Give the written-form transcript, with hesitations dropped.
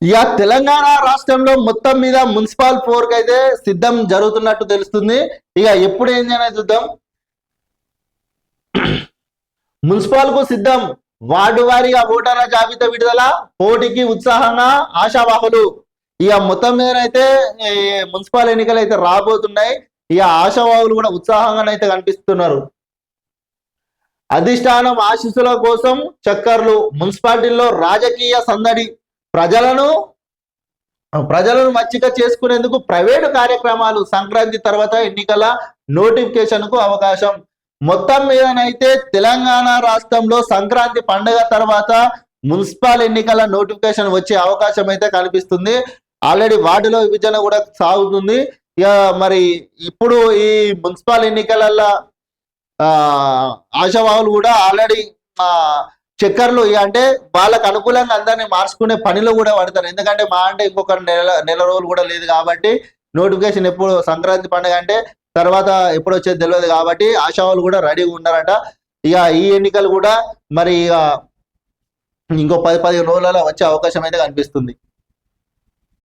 ఇక తెలంగాణ రాష్ట్రంలో మొత్తం మీద మున్సిపల్ పోర్క్ అయితే సిద్ధం జరుగుతున్నట్టు తెలుస్తుంది. ఇక ఎప్పుడు ఏంది అనేది చూద్దాం. మున్సిపల్ కు సిద్ధం, వార్డు వారీగా ఓటర్ల జాబితా విడుదల, పోటీకి ఉత్సాహంగా ఆశావాహులు. ఇక మొత్తం మీదనైతే మున్సిపల్ ఎన్నికలు అయితే రాబోతున్నాయి. ఇక ఆశావాహులు కూడా ఉత్సాహంగానైతే కనిపిస్తున్నారు. అధిష్టానం ఆశీస్సుల కోసం చక్కర్లు, మున్సిపాలిటీల్లో రాజకీయ సందడి, ప్రజలను మచ్చిక చేసుకునేందుకు ప్రైవేటు కార్యక్రమాలు, సంక్రాంతి తర్వాత ఎన్నికల నోటిఫికేషన్ కు అవకాశం. మొత్తం మీదనైతే తెలంగాణ రాష్ట్రంలో సంక్రాంతి పండుగ తర్వాత మున్సిపల్ ఎన్నికల నోటిఫికేషన్ వచ్చే అవకాశం అయితే కనిపిస్తుంది. ఆల్రెడీ వార్డులో విభజన కూడా సాగుతుంది. ఇక మరి ఇప్పుడు ఈ మున్సిపల్ ఎన్నికలలో ఆశావాహులు కూడా ఆల్రెడీ చక్కర్లు అంటే వాళ్ళకు అనుకూలంగా అందరినీ మార్చుకునే పనిలో కూడా పడతారు. ఎందుకంటే మా అంటే ఇంకొక నెల రోజులు కూడా లేదు కాబట్టి, నోటిఫికేషన్ ఎప్పుడు సంక్రాంతి పండుగ అంటే తర్వాత ఎప్పుడు వచ్చేది తెలియదు కాబట్టి ఆశావాహులు కూడా రెడీగా ఉన్నారట. ఇక ఈ ఎన్నికలు కూడా మరి ఇక ఇంకో 10-15 రోజులలో వచ్చే అవకాశం అయితే కనిపిస్తుంది.